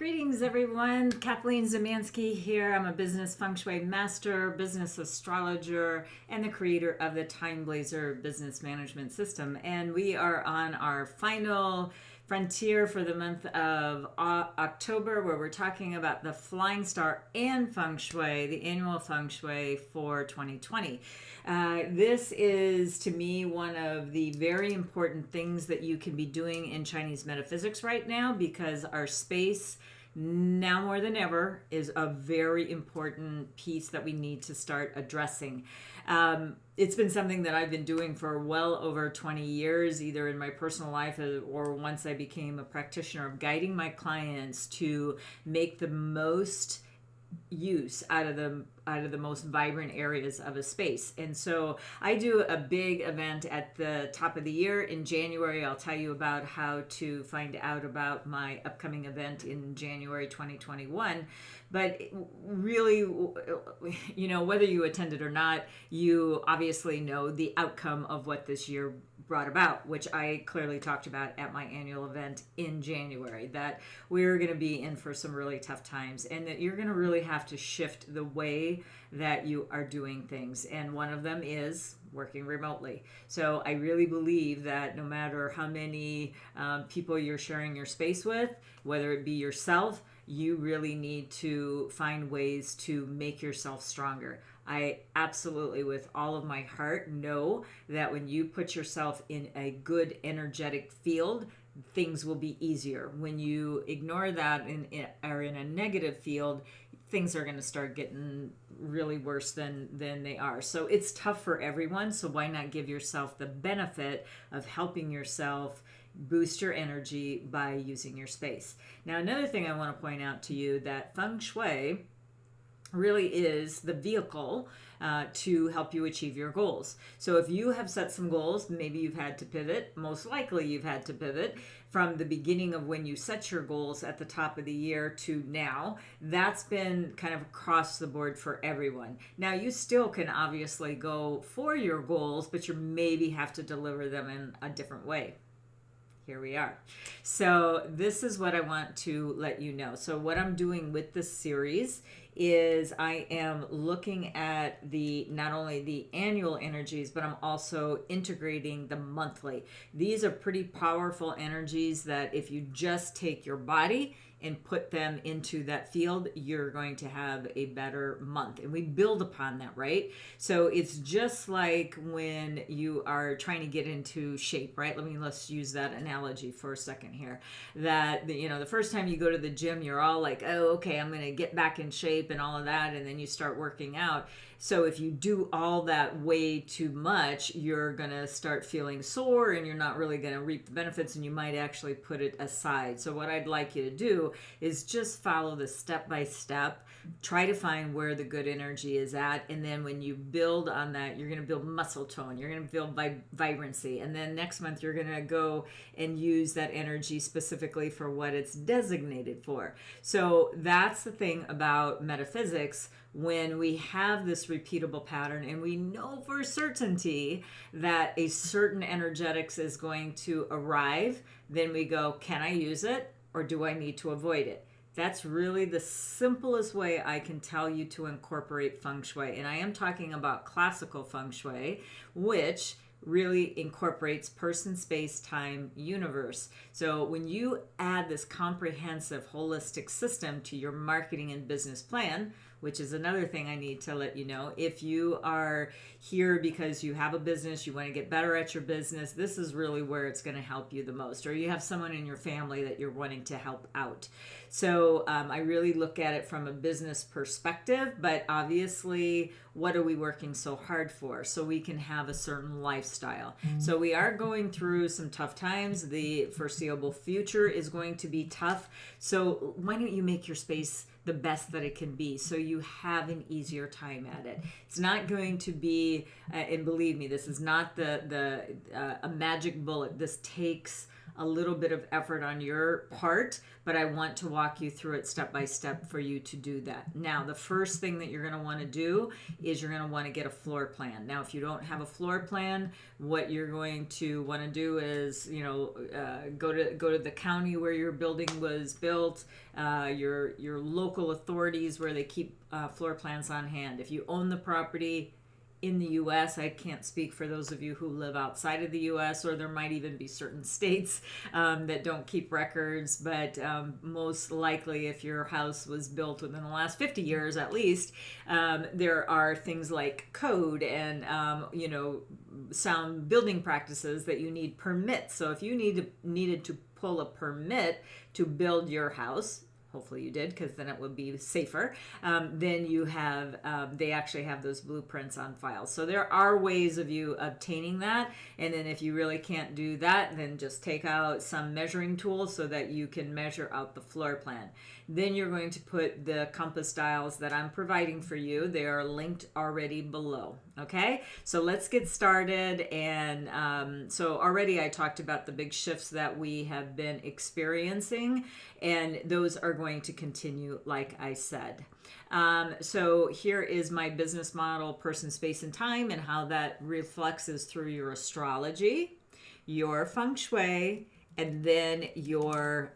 Greetings, everyone. Kathleen Zemansky here. I'm a business feng shui master, business astrologer, and the creator of the TimeBlazr business management system. And we are on our final frontier for the month of October, where we're talking about the flying star and feng shui, the annual feng shui for 2020. This is, to me, one of the very important things that you can be doing in Chinese metaphysics right now, because our space now more than ever is a very important piece that we need to start addressing. It's been something that I've been doing for well over 20 years, either in my personal life or once I became a practitioner, of guiding my clients to make the most use out of the most vibrant areas of a space. And so I do a big event at the top of the year in January. I'll tell you about how to find out about my upcoming event in January 2021. But really, you know, whether you attended or not, you obviously know the outcome of what this year brought about, which I clearly talked about at my annual event in January, that we're going to be in for some really tough times, and that you're going to really have to shift the way that you are doing things. And one of them is working remotely. So I really believe that no matter how many people you're sharing your space with, whether it be yourself, you really need to find ways to make yourself stronger. I absolutely, with all of my heart, know that when you put yourself in a good energetic field, things will be easier. When you ignore that and are in a negative field, things are going to start getting really worse than they are. So it's tough for everyone. So why not give yourself the benefit of helping yourself boost your energy by using your space? Now, another thing I want to point out to you, that feng shui really is the vehicle to help you achieve your goals. So if you have set some goals, maybe you've had to pivot, most likely you've had to pivot from the beginning of when you set your goals at the top of the year to now. That's been kind of across the board for everyone. Now, you still can obviously go for your goals, but you maybe have to deliver them in a different way. Here we are. So this is what I want to let you know. So what I'm doing with this series is I am looking at not only the annual energies, but I'm also integrating the monthly. These are pretty powerful energies that if you just take your body and put them into that field, you're going to have a better month. And we build upon that, right? So it's just like when you are trying to get into shape, right? Let's use that analogy for a second here. That, the first time you go to the gym, you're all like, oh, okay, I'm going to get back in shape and all of that. And then you start working out. So if you do all that way too much, you're going to start feeling sore and you're not really going to reap the benefits, and you might actually put it aside. So what I'd like you to do is just follow the step by step. Try to find where the good energy is at. And then when you build on that, you're going to build muscle tone. You're going to build vibrancy. And then next month, you're going to go and use that energy specifically for what it's designated for. So that's the thing about metaphysics. When we have this repeatable pattern and we know for certainty that a certain energetics is going to arrive, then we go, can I use it or do I need to avoid it? That's really the simplest way I can tell you to incorporate feng shui. And I am talking about classical feng shui, which really incorporates person, space, time, universe. So when you add this comprehensive, holistic system to your marketing and business plan, which is another thing I need to let you know, if you are here because you have a business, you want to get better at your business, this is really where it's going to help you the most. Or you have someone in your family that you're wanting to help out. So I really look at it from a business perspective, but obviously, what are we working so hard for? So we can have a certain lifestyle. So we are going through some tough times. The foreseeable future is going to be tough. So why don't you make your space the best that it can be so you have an easier time at it? It's not going to be, and believe me, this is not a magic bullet. This takes a little bit of effort on your part, but I want to walk you through it step by step for you to do that. Now, the first thing that you're going to want to do is you're going to want to get a floor plan. Now, if you don't have a floor plan, what you're going to want to do is, go to the county where your building was built, your local authorities where they keep floor plans on hand. If you own the property in the U.S., I can't speak for those of you who live outside of the U.S., or there might even be certain states that don't keep records, but most likely if your house was built within the last 50 years at least, there are things like code and sound building practices that you need permits. So if you needed to pull a permit to build your house, hopefully you did, because then it would be safer. Then you have, they actually have those blueprints on file. So there are ways of you obtaining that. And then if you really can't do that, then just take out some measuring tools so that you can measure out the floor plan. Then you're going to put the compass dials that I'm providing for you. They are linked already below. Okay, so let's get started. And so already I talked about the big shifts that we have been experiencing, and those are going to continue, like I said. So here is my business model, person, space, and time, and how that reflects is through your astrology, your Feng Shui, and then your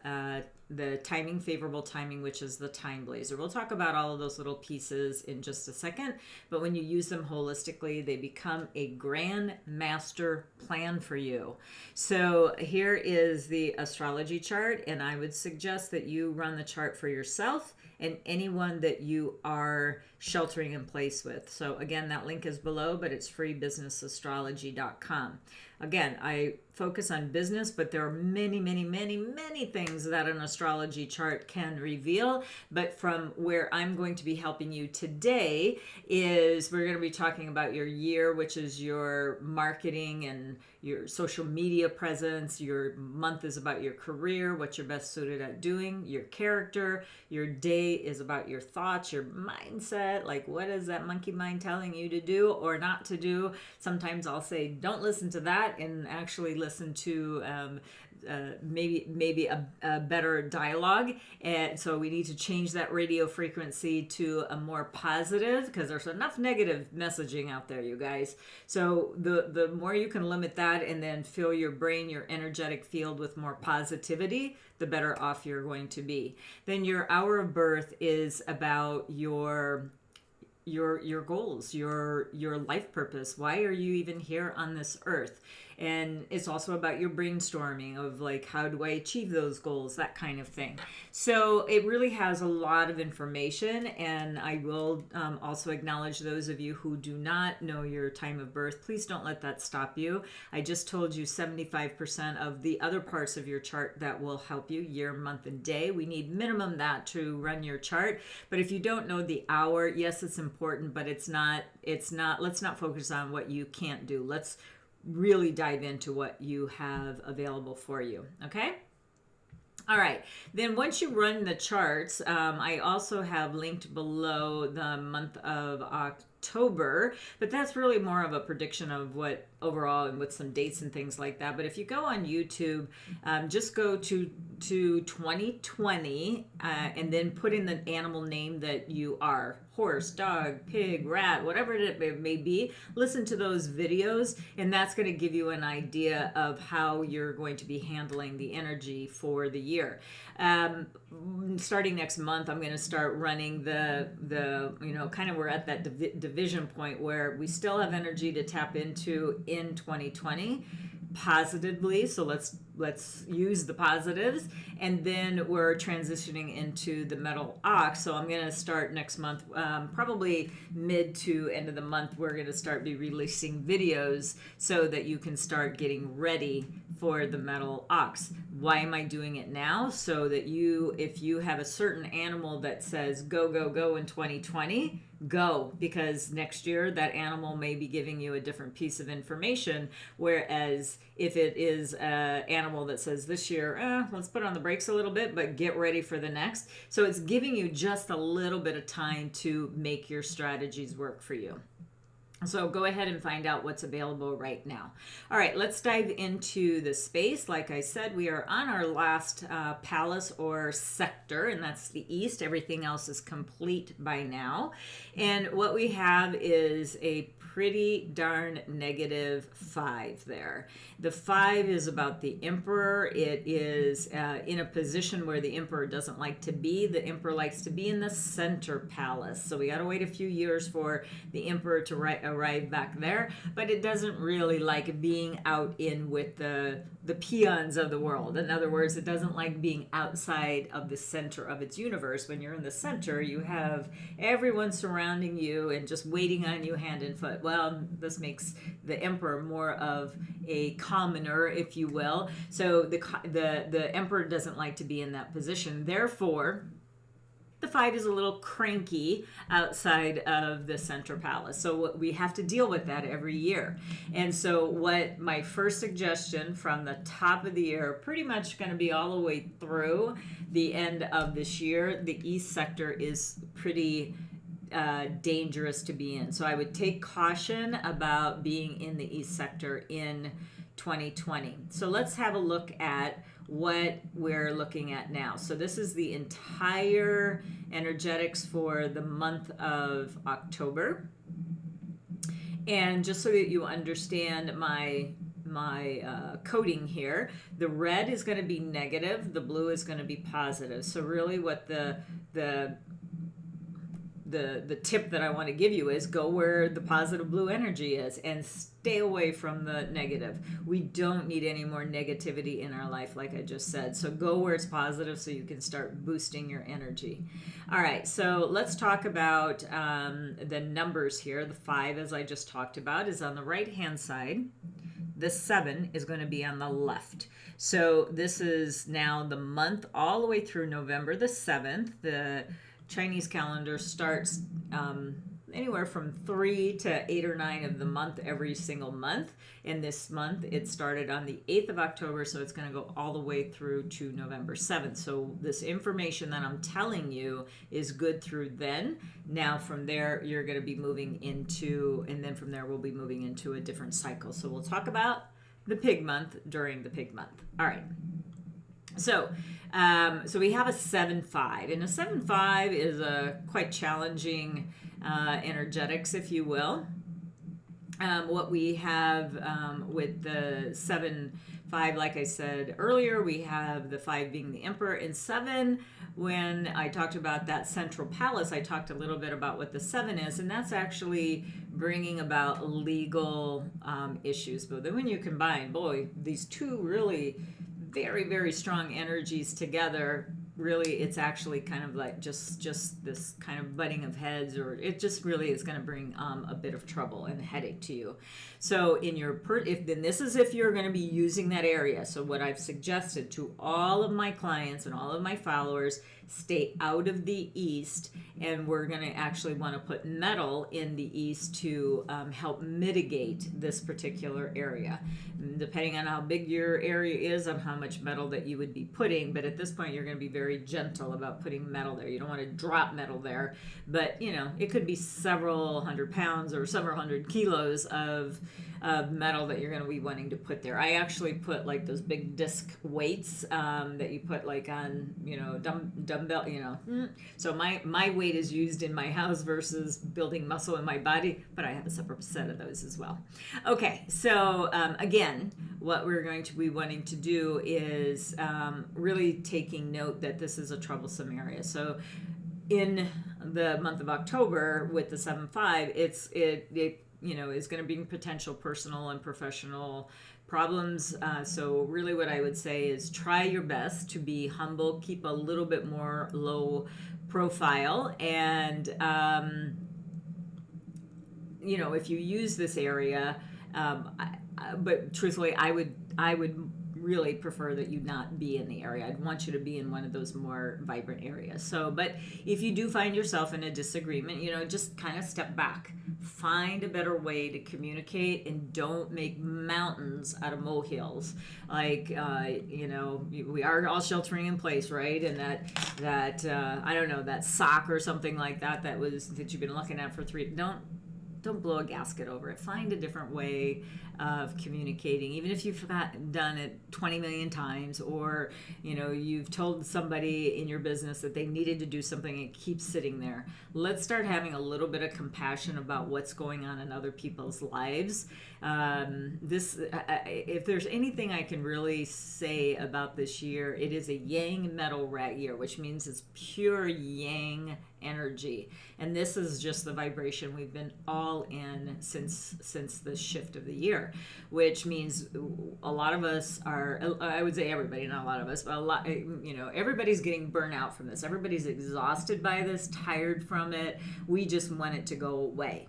the favorable timing, which is the TimeBlazr. We'll talk about all of those little pieces in just a second, but when you use them holistically, they become a grand master plan for you. So here is the astrology chart, and I would suggest that you run the chart for yourself and anyone that you are sheltering in place with. So again, that link is below, but it's freebusinessastrology.com. Again, I focus on business, but there are many, many, many, many things that an astrology chart can reveal. But from where I'm going to be helping you today is we're going to be talking about your year, which is your marketing and your social media presence. Your month is about your career, what you're best suited at doing, your character. Your day is about your thoughts, your mindset, like what is that monkey mind telling you to do or not to do. Sometimes I'll say, don't listen to that, and actually listen to maybe a better dialogue. And so we need to change that radio frequency to a more positive, because there's enough negative messaging out there, you guys. So the more you can limit that and then fill your brain, your energetic field with more positivity, the better off you're going to be. Then your hour of birth is about your goals, your life purpose. Why are you even here on this earth? And it's also about your brainstorming of like, how do I achieve those goals, that kind of thing. So it really has a lot of information, and I will also acknowledge those of you who do not know your time of birth. Please don't let that stop you. I just told you 75% of the other parts of your chart that will help you, year, month, and day. We need minimum that to run your chart. But if you don't know the hour, yes, it's important, but it's not, let's not focus on what you can't do. Let's really dive into what you have available for you. Okay. All right. Then once you run the charts, I also have linked below the month of October, but that's really more of a prediction of what overall and with some dates and things like that. But if you go on YouTube, just go to 2020 and then put in the animal name that you are. Horse, dog, pig, rat, whatever it may be. Listen to those videos, and that's going to give you an idea of how you're going to be handling the energy for the year. Starting next month, I'm going to start running the kind of we're at that division point where we still have energy to tap into in 2020 positively. So let's use the positives, and then we're transitioning into the metal ox. So I'm going to start next month, probably mid to end of the month. We're going to start be releasing videos so that you can start getting ready for the metal ox. Why am I doing it now? So that if you have a certain animal that says go, go, go in 2020, go, because next year that animal may be giving you a different piece of information. Whereas if it is an animal that says this year, let's put on the brakes a little bit, but get ready for the next. So it's giving you just a little bit of time to make your strategies work for you. So go ahead and find out what's available right now. All right, let's dive into the space. Like I said, we are on our last palace or sector, and that's the east. Everything else is complete by now. And what we have is a pretty darn negative 5 there. The 5 is about the emperor. It is in a position where the emperor doesn't like to be. The emperor likes to be in the center palace. So we got to wait a few years for the emperor to arrive back there, but it doesn't really like being out in with the peons of the world. In other words, it doesn't like being outside of the center of its universe. When you're in the center, you have everyone surrounding you and just waiting on you hand and foot. Well, this makes the emperor more of a commoner, if you will. So the emperor doesn't like to be in that position. Therefore, the 5 is a little cranky outside of the center palace. So we have to deal with that every year. And so what my first suggestion from the top of the year, pretty much going to be all the way through the end of this year, the east sector is pretty dangerous to be in. So I would take caution about being in the east sector in 2020. So let's have a look at what we're looking at now. So this is the entire energetics for the month of October. And just so that you understand my coding here, the red is going to be negative, the blue is going to be positive. So really what the tip that I want to give you is go where the positive blue energy is and stay away from the negative. We don't need any more negativity in our life, like I just said. So go where it's positive so you can start boosting your energy. All right, so let's talk about the numbers here. The 5, as I just talked about, is on the right-hand side. The 7 is going to be on the left. So this is now the month all the way through November the 7th. The Chinese calendar starts anywhere from 3 to 8 or 9 of the month every single month. And this month it started on the 8th of October, so it's going to go all the way through to November 7th. So this information that I'm telling you is good through then. Now from there you're going to be moving into, and then from there we'll be moving into a different cycle. So we'll talk about the pig month during the pig month. All right. So we have a 7-5, and a 7-5 is a quite challenging energetics, if you will. What we have with the 7-5, like I said earlier, we have the 5 being the emperor, and 7, when I talked about that central palace, I talked a little bit about what the 7 is, and that's actually bringing about legal issues. But then when you combine, boy, these two really very, very strong energies together, really it's actually kind of like just this kind of butting of heads, or it just really is going to bring a bit of trouble and headache to you. So in your this is if you're going to be using that area. So what I've suggested to all of my clients and all of my followers, stay out of the east, and we're going to actually want to put metal in the east to help mitigate this particular area, depending on how big your area is, on how much metal that you would be putting. But at this point you're going to be very gentle about putting metal there. You don't want to drop metal there, but you know, it could be several hundred pounds or several hundred kilos of metal that you're going to be wanting to put there. I actually put like those big disc weights that you put like on, you know, dumbbell, you know. So my weight is used in my house versus building muscle in my body, but I have a separate set of those as well. Okay, so again, what we're going to be wanting to do is really taking note that this is a troublesome area. So in the month of October with the 7-5, it you know, is going to bring potential personal and professional problems. So really what I would say is try your best to be humble, keep a little bit more low profile, and you know, if you use this area, but truthfully I would really prefer that you not be in the area. I'd want you to be in one of those more vibrant areas. So, but if you do find yourself in a disagreement, you know, just kind of step back, find a better way to communicate, and don't make mountains out of molehills. Like, you know, we are all sheltering in place, right? And that I don't know, that sock or something like that that you've been looking at for don't don't blow a gasket over it. Find a different way of communicating, even if you've done it 20 million times, or you've told somebody in your business that they needed to do something and it keeps sitting there. Let's start having a little bit of compassion about what's going on in other people's lives. If there's anything I can really say about this year, it is a yang metal rat year, which means it's pure yang energy, and this is just the vibration we've been all in since the shift of the year, which means a lot of us are, I would say everybody, not a lot of us, but a lot, everybody's getting burnt out from this. Everybody's exhausted by this, tired from it. We just want it to go away.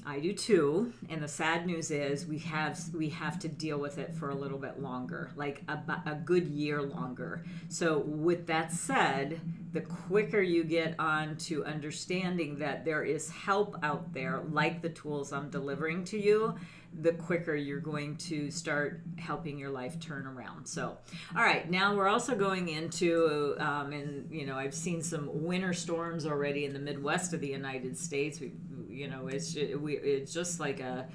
I do too, and the sad news is we have to deal with it for a little bit longer, like a good year longer. So with that said, the quicker you get on to understanding that there is help out there, like the tools I'm delivering to you, the quicker you're going to start helping your life turn around. So, all right, now we're also going into, and I've seen some winter storms already in the Midwest of the United States. It's just like a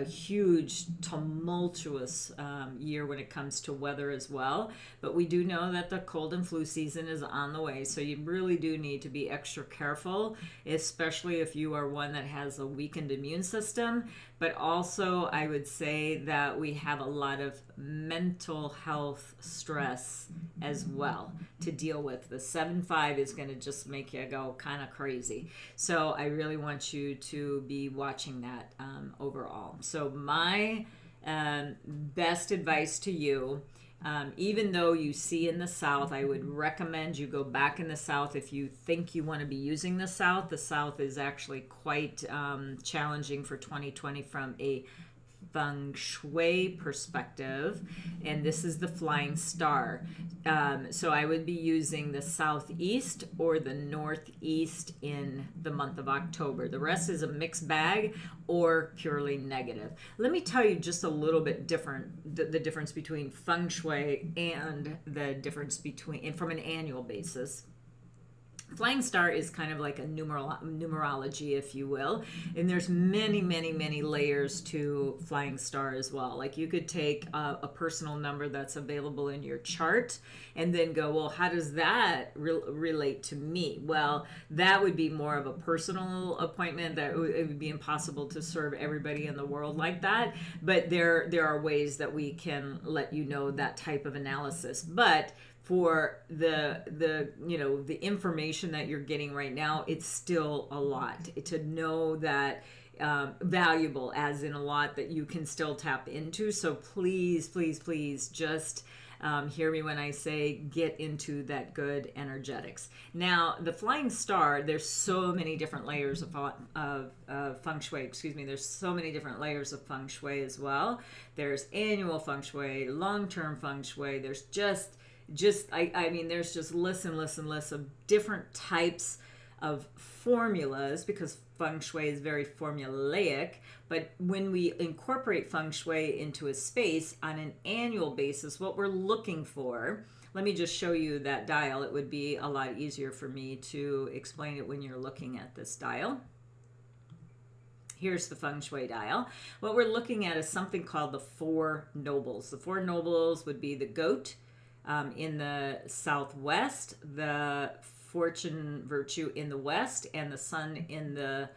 huge tumultuous year when it comes to weather as well. But we do know that the cold and flu season is on the way, so you really do need to be extra careful, especially if you are one that has a weakened immune system. But also, I would say that we have a lot of mental health stress as well to deal with. The 7-5 is going to just make you go kind of crazy. So I really want you to be watching that overall. So my best advice to you, even though you see in the South, I would recommend you go back in the South if you think you want to be using the South. The South is actually quite challenging for 2020 from a Feng Shui perspective, and this is the flying star. So I would be using the southeast or the northeast in the month of October. The rest is a mixed bag or purely negative. Let me tell you just a little bit the difference between Feng Shui and the difference between, from an annual basis. Flying star is kind of like a numerology, if you will, and there's many, many, many layers to flying star as well. Like you could take a personal number that's available in your chart and then go, well, how does that relate to me? Well, that would be more of a personal appointment. It would be impossible to serve everybody in the world like that, but there are ways that we can let you know that type of analysis. But for the information that you're getting right now, it's still a lot to know that valuable, as in a lot that you can still tap into. So please, please, please just hear me when I say get into that good energetics. Now, the flying star, there's so many different layers of Feng Shui. There's so many different layers of Feng Shui as well. There's annual Feng Shui, long-term Feng Shui. There's there's just lists of different types of formulas, because Feng Shui is very formulaic. But when we incorporate Feng Shui into a space on an annual basis, what we're looking for, let me just show you that dial. It would be a lot easier for me to explain it when you're looking at this dial. Here's the Feng Shui dial. What we're looking at is something called the Four Nobles. The Four Nobles would be the goat, in the southwest, the fortune virtue in the west, and the sun in the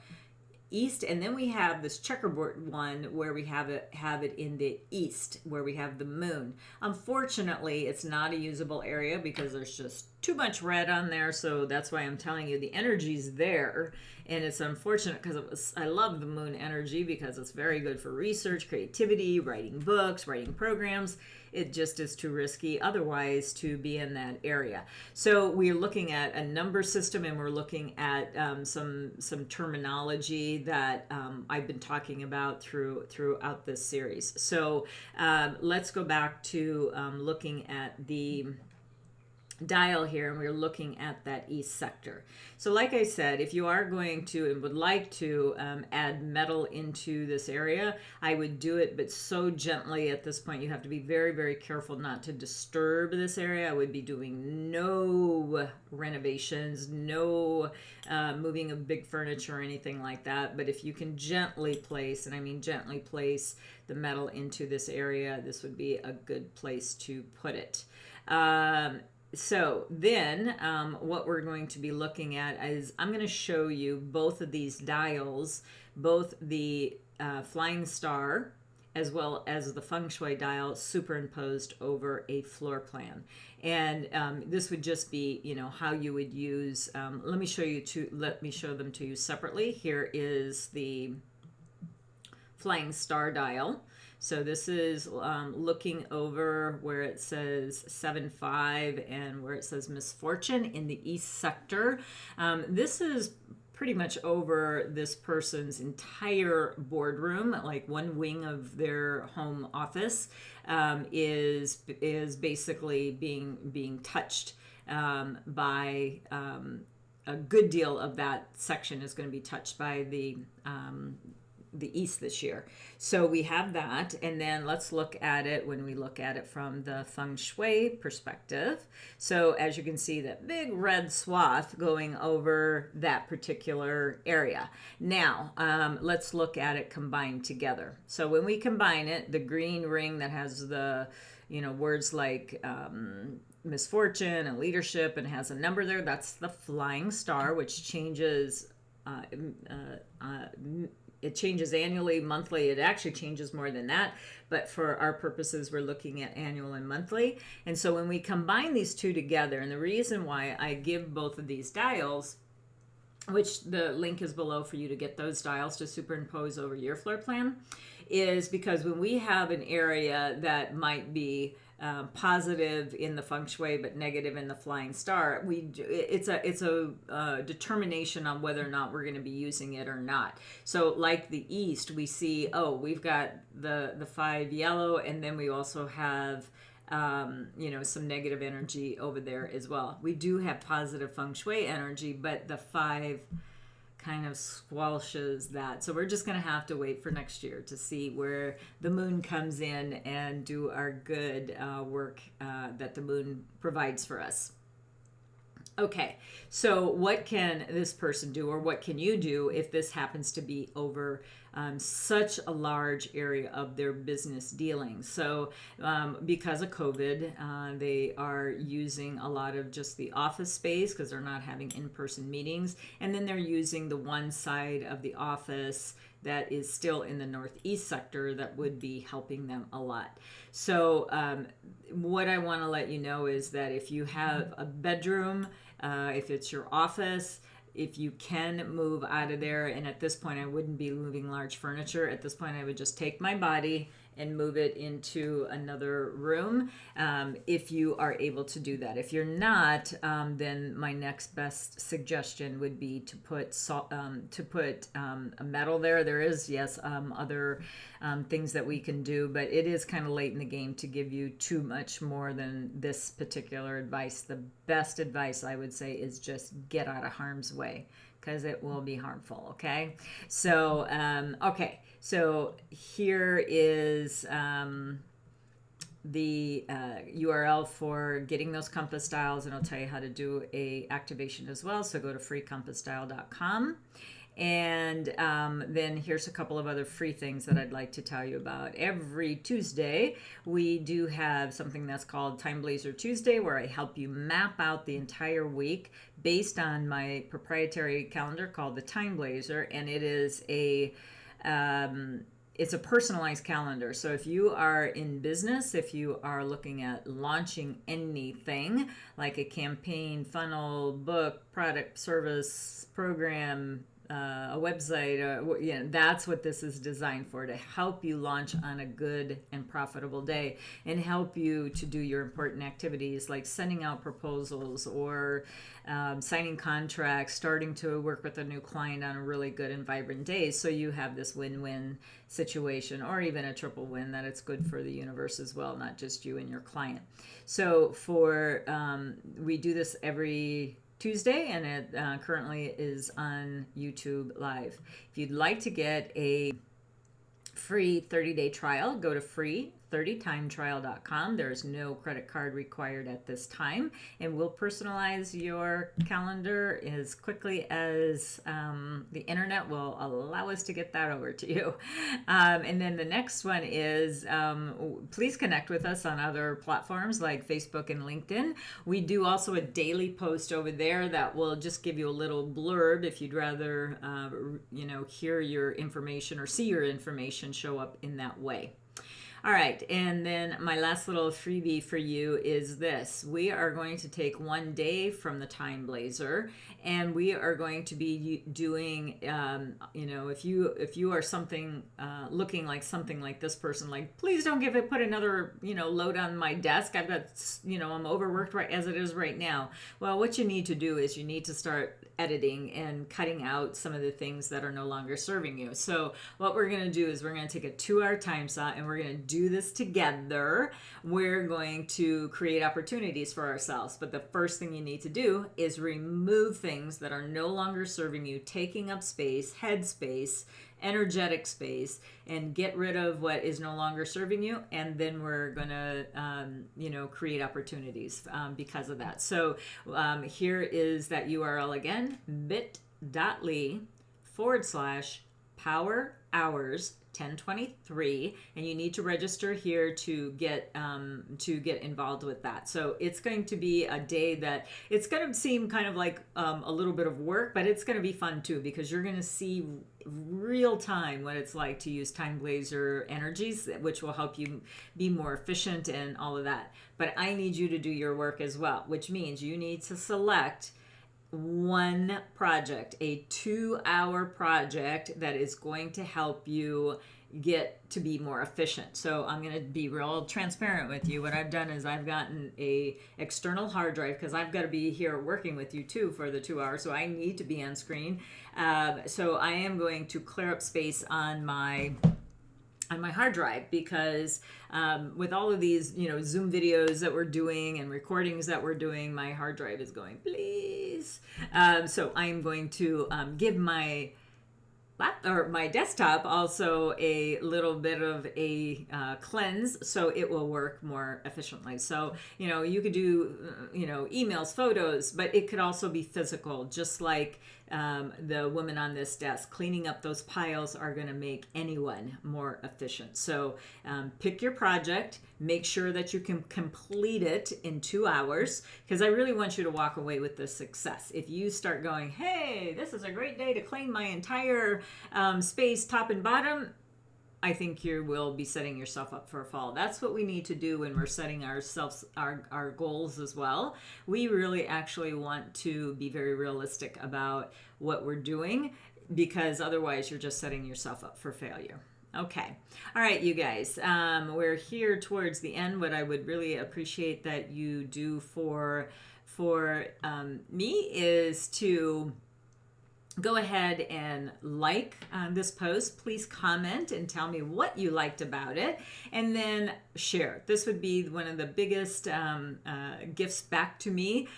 east. And then we have this checkerboard one where we have it in the east, where we have the moon. Unfortunately, it's not a usable area because there's just too much red on there. So that's why I'm telling you the energy's there. And it's unfortunate because I love the moon energy because it's very good for research, creativity, writing books, writing programs. It just is too risky otherwise to be in that area. So we're looking at a number system, and we're looking at some terminology that I've been talking about throughout this series. So let's go back to looking at the dial here, and we're looking at that east sector. So like I said, if you are going to and would like to add metal into this area, I would do it, but so gently at this point. You have to be very, very careful not to disturb this area. I would be doing no renovations, no moving of big furniture or anything like that. But if you can gently place, and I mean gently place, the metal into this area, this would be a good place to put it. So then what we're going to be looking at is I'm going to show you both of these dials, both the flying star as well as the Feng Shui dial superimposed over a floor plan. And this would just be, you know, how you would use, let me show them to you separately. Here is the flying star dial. So this is looking over where it says 7-5 and where it says misfortune in the east sector. This is pretty much over this person's entire boardroom, like one wing of their home office is basically being touched by a good deal of that section is going to be touched by the east this year. So we have that, and then let's look at it when we look at it from the Feng Shui perspective. So as you can see, that big red swath going over that particular area. Now let's look at it combined together. So when we combine it, the green ring that has the, you know, words like misfortune and leadership and has a number there, that's the flying star, which changes it changes annually, monthly. It actually changes more than that. But for our purposes, we're looking at annual and monthly. And so when we combine these two together, and the reason why I give both of these dials, which the link is below for you to get those dials to superimpose over your floor plan, is because when we have an area that might be positive in the Feng Shui but negative in the flying star, it's a determination on whether or not we're going to be using it or not. So like the east, we see, oh, we've got the 5 yellow, and then we also have you know, some negative energy over there as well. We do have positive Feng Shui energy, but the 5 kind of squelches that. So we're just going to have to wait for next year to see where the moon comes in and do our good work that the moon provides for us. Okay, so what can this person do, or what can you do if this happens to be over such a large area of their business dealings? So because of COVID, they are using a lot of just the office space because they're not having in-person meetings, and then they're using the one side of the office that is still in the northeast sector that would be helping them a lot. So what I want to let you know is that if you have a bedroom, if it's your office, if you can move out of there, and at this point I wouldn't be moving large furniture. At this point I would just take my body and move it into another room, if you are able to do that. If you're not, then my next best suggestion would be to put a metal there. There is, yes, other things that we can do, but it is kind of late in the game to give you too much more than this particular advice. The best advice I would say is just get out of harm's way, because it will be harmful. Okay, so okay, so here is the URL for getting those compass dials, and I'll tell you how to do a activation as well. So go to freecompassdial.com, and then here's a couple of other free things that I'd like to tell you about. Every Tuesday we do have something that's called TimeBlazr Tuesday, where I help you map out the entire week based on my proprietary calendar called the TimeBlazr, and it is it's a personalized calendar. So if you are in business, if you are looking at launching anything like a campaign, funnel, book, product, service, program, a website, that's what this is designed for, to help you launch on a good and profitable day and help you to do your important activities like sending out proposals or signing contracts, starting to work with a new client on a really good and vibrant day. So you have this win-win situation, or even a triple win, that it's good for the universe as well, not just you and your client. So we do this every Tuesday, and it currently is on YouTube Live. If you'd like to get a free 30-day trial, go to free30timetrial.com. There's no credit card required at this time, and we'll personalize your calendar as quickly as the internet will allow us to get that over to you. And then the next one is please connect with us on other platforms like Facebook and LinkedIn. We do also a daily post over there that will just give you a little blurb if you'd rather hear your information or see your information show up in that way. All right, and then my last little freebie for you is this. We are going to take one day from the TimeBlazr, and we are going to be doing, if you are something looking like something like this person, like, please don't put another, load on my desk. I've got, I'm overworked right as it is right now. Well, what you need to do is you need to start editing and cutting out some of the things that are no longer serving you. So what we're going to do is we're going to take a 2-hour time slot, and we're going to do this together. We're going to create opportunities for ourselves. But the first thing you need to do is remove things that are no longer serving you, taking up space, head space, energetic space, and get rid of what is no longer serving you. And then we're going to, create opportunities because of that. So here is that URL again, bit.ly/power hours 1023, and you need to register here to get involved with that. So it's going to be a day that it's going to seem kind of like a little bit of work, but it's going to be fun too, because you're going to see real time what it's like to use TimeBlazr energies, which will help you be more efficient and all of that. But I need you to do your work as well, which means you need to select one project, a 2-hour project that is going to help you get to be more efficient. So I'm going to be real transparent with you. What I've done is I've gotten a external hard drive, because I've got to be here working with you too for the 2 hours. So I need to be on screen. So I am going to clear up space on my hard drive, because with all of these, Zoom videos that we're doing and recordings that we're doing, my hard drive is going, please. So I'm going to give my desktop also a little bit of a cleanse, so it will work more efficiently. So, you could do, emails, photos, but it could also be physical, just like the woman on this desk. Cleaning up those piles are going to make anyone more efficient. So pick your project, make sure that you can complete it in 2 hours, because I really want you to walk away with the success. If you start going, hey, this is a great day to clean my entire space top and bottom, I think you will be setting yourself up for a fall. That's what we need to do when we're setting our goals as well. We really actually want to be very realistic about what we're doing, because otherwise you're just setting yourself up for failure. Okay. All right, you guys. We're here towards the end. What I would really appreciate that you do for me is to go ahead and like this post. Please comment and tell me what you liked about it, and then share. This would be one of the biggest gifts back to me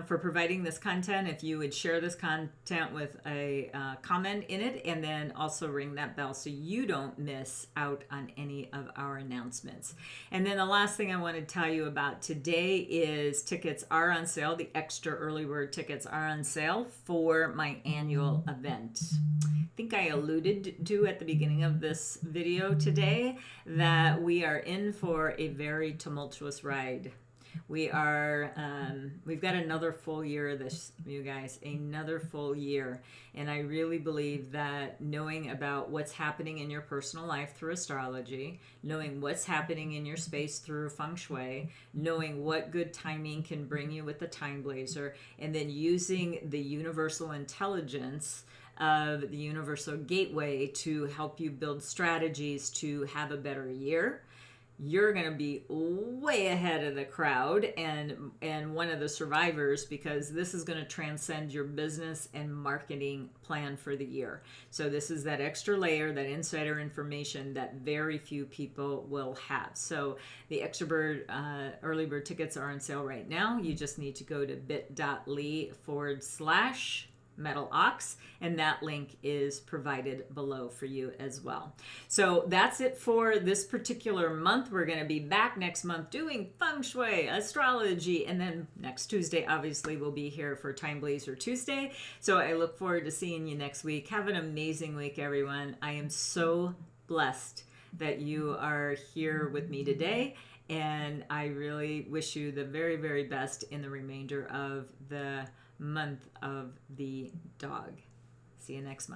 for providing this content. If you would share this content with a comment in it, and then also ring that bell so you don't miss out on any of our announcements. And then the last thing I want to tell you about today is tickets are on sale. The extra early bird tickets are on sale for my annual event. I think I alluded to at the beginning of this video today that we are in for a very tumultuous ride. We've got another full year of this, you guys, another full year. And I really believe that knowing about what's happening in your personal life through astrology, knowing what's happening in your space through Feng Shui, knowing what good timing can bring you with the TimeBlazr, and then using the universal intelligence of the universal gateway to help you build strategies to have a better year, you're going to be way ahead of the crowd and one of the survivors, because this is going to transcend your business and marketing plan for the year. So this is that extra layer, that insider information that very few people will have. So the extra bird early bird tickets are on sale right now. You just need to go to bit.ly/Metal Ox, and that link is provided below for you as well. So that's it for this particular month. We're going to be back next month doing Feng Shui, astrology, and then next Tuesday, obviously, we'll be here for TimeBlazr Tuesday. So I look forward to seeing you next week. Have an amazing week, everyone. I am so blessed that you are here with me today, and I really wish you the very, very best in the remainder of the month of the dog. See you next month.